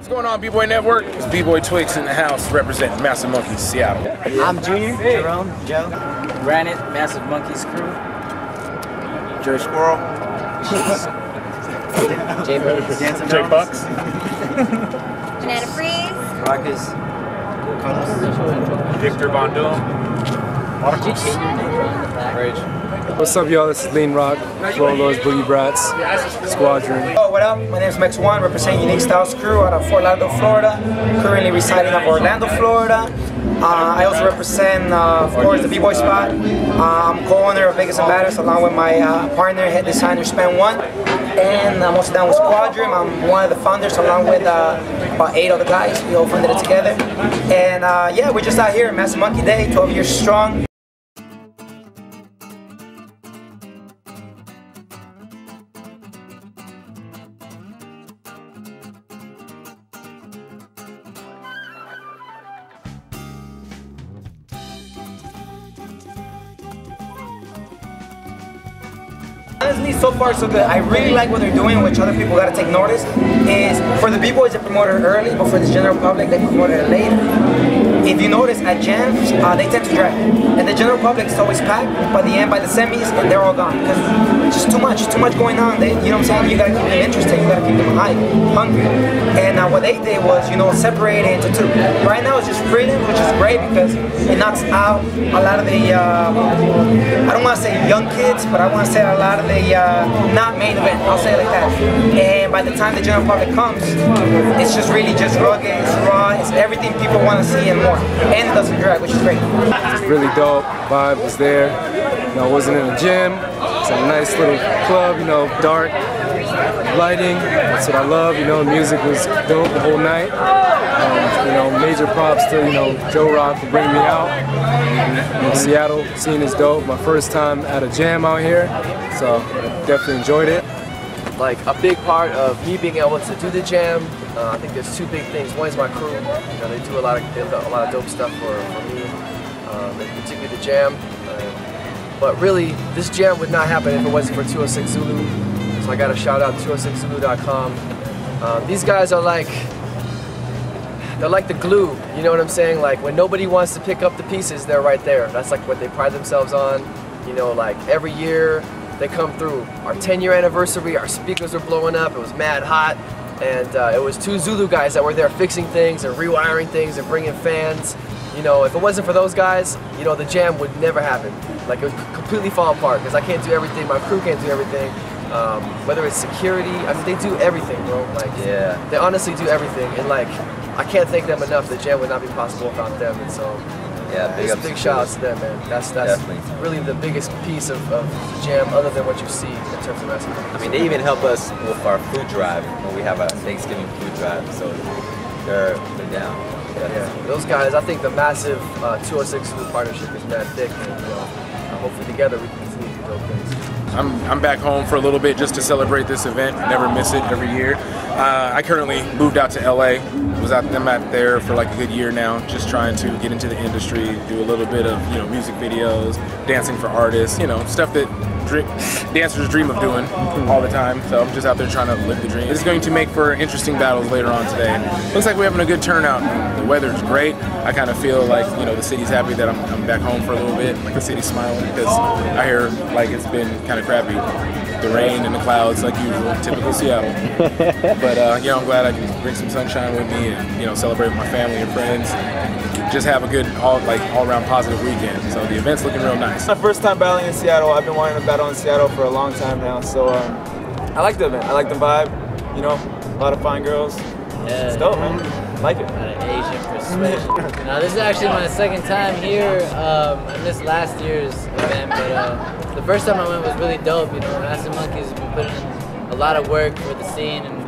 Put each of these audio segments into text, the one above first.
What's going on, B-Boy Network? It's B-Boy Twix in the house representing Massive Monkees, Seattle. I'm Junior, Jerome, Joe. Granite, Massive Monkees crew. Jay Squirrel. Jay Bucks. Banana Freeze. Marcus. Victor Von Doom. Rage. What's up, y'all? This is Lean Rock, Rolos, Boogie Brats, Squadron. Oh, what up? My name is Mex One, representing Unique Styles crew out of Fort Lauderdale, Florida. Currently residing in Orlando, Florida. I also represent, of course, the B-Boy Spot. I'm co-owner of Biggest and Baddest, along with my partner, head designer, Span One. And I'm also down with Squadron. I'm one of the founders, along with about 8 other guys. We all funded it together. And yeah, we're just out here, Massive Monkey Day, 12 years strong. Honestly, so far so good. I really like what they're doing, which other people gotta take notice, is for the B-Boys they promote it early, but for the general public they promote it later. If you notice at jams, they tend to drag. And the general public is always packed by the end, by the semis, and they're all gone. Because it's just too much going on. You know what I'm saying? You gotta keep them interested, you gotta keep them hype, hungry. And what they did was, separate it into 2. Right now it's just freedom, which is great because it knocks out a lot of the, I don't want to say young kids, but I want to say a lot of the not main event, I'll say it like that. And by the time the general public comes, it's just really just rugged, it's raw, it's everything people want to see and more. And it doesn't drag, which is great. It's really dope. Vibe was there. I wasn't in a gym. It's a nice little club, dark lighting. That's what I love. Music was dope the whole night. Major props to Joe Rock for bringing me out. Seattle scene is dope. My first time at a jam out here, so I definitely enjoyed it. Like a big part of me being able to do the jam, I think there's 2 big things. One is my crew. They do a lot of dope stuff for me, particularly the jam. But really, this jam would not happen if it wasn't for 206 Zulu. So I got to shout out 206zulu.com. These guys are they're like the glue, you know what I'm saying? Like when nobody wants to pick up the pieces, they're right there. That's like what they pride themselves on. Like every year they come through. Our 10-year anniversary, our speakers were blowing up, it was mad hot. And it was 2 Zulu guys that were there fixing things and rewiring things and bringing fans. If it wasn't for those guys, the jam would never happen. Like it would completely fall apart because I can't do everything, my crew can't do everything. Whether it's security, I mean, they do everything, bro. Yeah. They honestly do everything. And I can't thank them enough. The jam would not be possible without them, and so big shout out to them, man. That's really the biggest piece of the jam, other than what you see in terms of wrestling. I mean, they even help us with our food drive when we have a Thanksgiving food drive, so they're down. Yeah, those guys. I think the Massive 206 partnership is mad thick, and hopefully together we can continue to do dope things. I'm back home for a little bit just to celebrate this event. Never miss it every year. I currently moved out to LA. I'm out there for like a good year now, just trying to get into the industry, do a little bit of music videos, dancing for artists, stuff that dancers dream of doing all the time. So I'm just out there trying to live the dream. It's going to make for interesting battles later on today. And looks like we're having a good turnout. The weather's great. I kind of feel like the city's happy that I'm back home for a little bit. Like the city's smiling because I hear like it's been kind of crappy. The rain and the clouds, like usual, typical Seattle. But I'm glad I can bring some sunshine with me and celebrate with my family and friends. Just have a good all-around positive weekend. So the event's looking real nice. My first time battling in Seattle. I've been wanting to battle in Seattle for a long time now. So I like the event. I like the vibe. A lot of fine girls. Yeah, it's dope, man. I like it. Asian perspective. Now this is actually my 2nd time here. I missed last year's event, but the first time I went was really dope. Massive Monkees have been putting in a lot of work for the scene and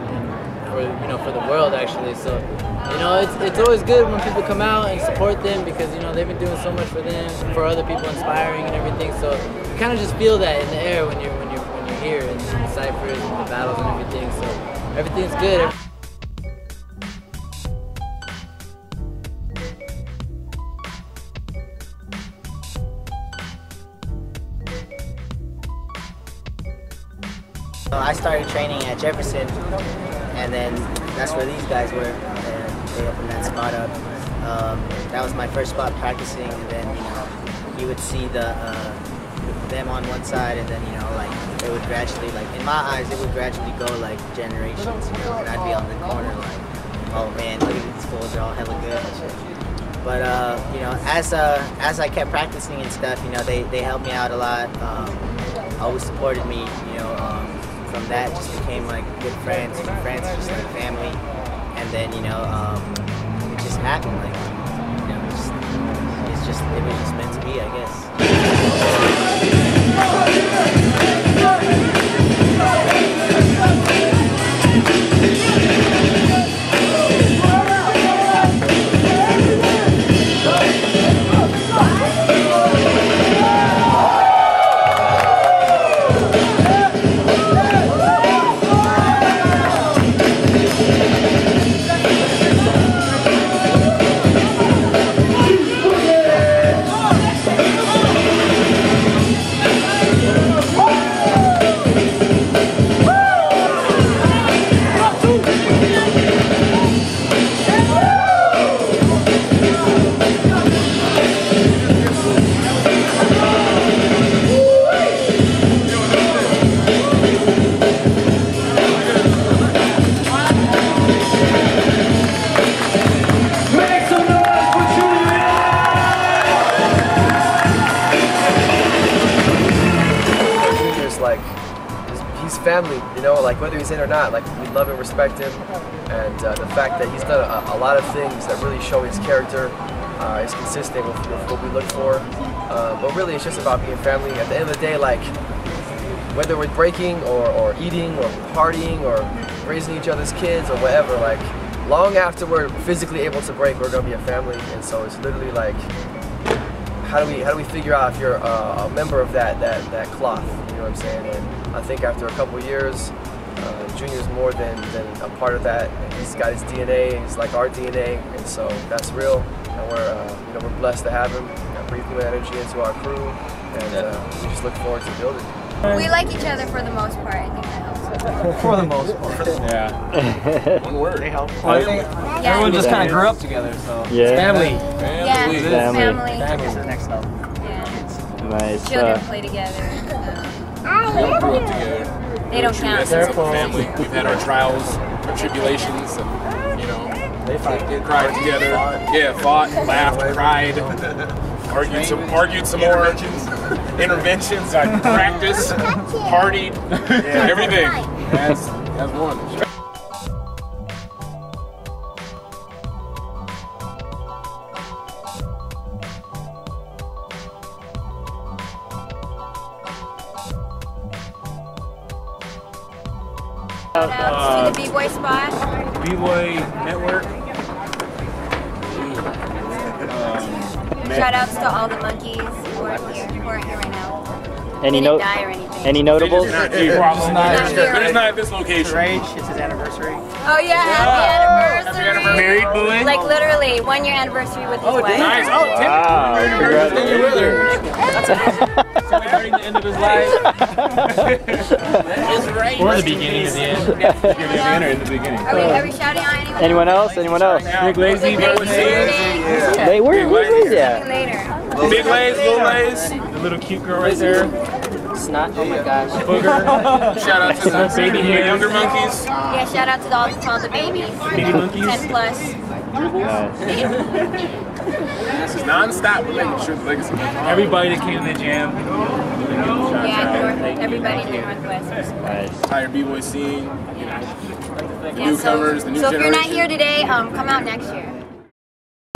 for the world actually. So it's always good when people come out and support them because they've been doing so much for them, for other people, inspiring and everything. So you kind of just feel that in the air when you're here and the ciphers and the battles and everything. So everything's good. I started training at Jefferson, and then that's where these guys were, and they opened that spot up. That was my first spot practicing, and then you would see them on one side, and then like it would gradually, like in my eyes, it would gradually go like generations, and I'd be on the corner like, oh man, look at these fools, they're all hella good and shit. But as I kept practicing and stuff, they helped me out a lot. Always supported me, from that just became like good friends. Friends are just like family, and then it just happened. Like it was just meant to be, I guess. Family, like whether he's in or not, like we love and respect him, and the fact that he's done a lot of things that really show his character is consistent with what we look for. But really, it's just about being family. At the end of the day, like whether we're breaking or eating or partying or raising each other's kids or whatever, like long after we're physically able to break, we're gonna be a family. And so it's literally like, how do we figure out if you're a member of that cloth? You know what I'm saying? And I think after a couple of years, Junior's more than a part of that. He's got his DNA. He's like our DNA, and so that's real. And we're blessed to have him. Breathe new energy into our crew, and we just look forward to building. We like each other for the most part. I think that helps. For the most part. Yeah. One word. They help. Yeah. Everyone just kind of grew up together, so yeah. It's family. Yeah, family. Family is the next level. Yeah. Nice. Children play together. We all grew up together. They don't count. Essence of a family. We've had our trials, our tribulations, They cried together. Yeah, fought, laughed, cried, argued some more. Interventions. I practiced, partied, everything. That's one. Shout out to the B-Boy spot. B-Boy Network. Shout outs to all the monkeys who are here right now. Any die or anything. Any notables? Not here. They're not at this location. Rage, it's his anniversary. Oh yeah, happy anniversary. Happy anniversary. Married boy? Like literally 1 year anniversary with his wife. Nice. Oh, wow. Celebrating the end of his life. Or the beginning of the end. Or in the beginning. Are we shouting out anyone? Anyone else? Anyone else? Big Lazy, Big They were Lazy, yeah. Later. Big Lays, Little Lays. The little cute girl right there. Snot, oh my gosh. Booger. Shout out to the baby the younger monkeys. Yeah, shout out to all the babies. Baby monkeys. 10 plus. This is non-stop relationship legacy. Everybody that came to the jam. Yeah, everybody in the Northwest. Nice. Entire B-boy scene. The Yeah, newcomers, the new so if you're not generation. here today, come out next year.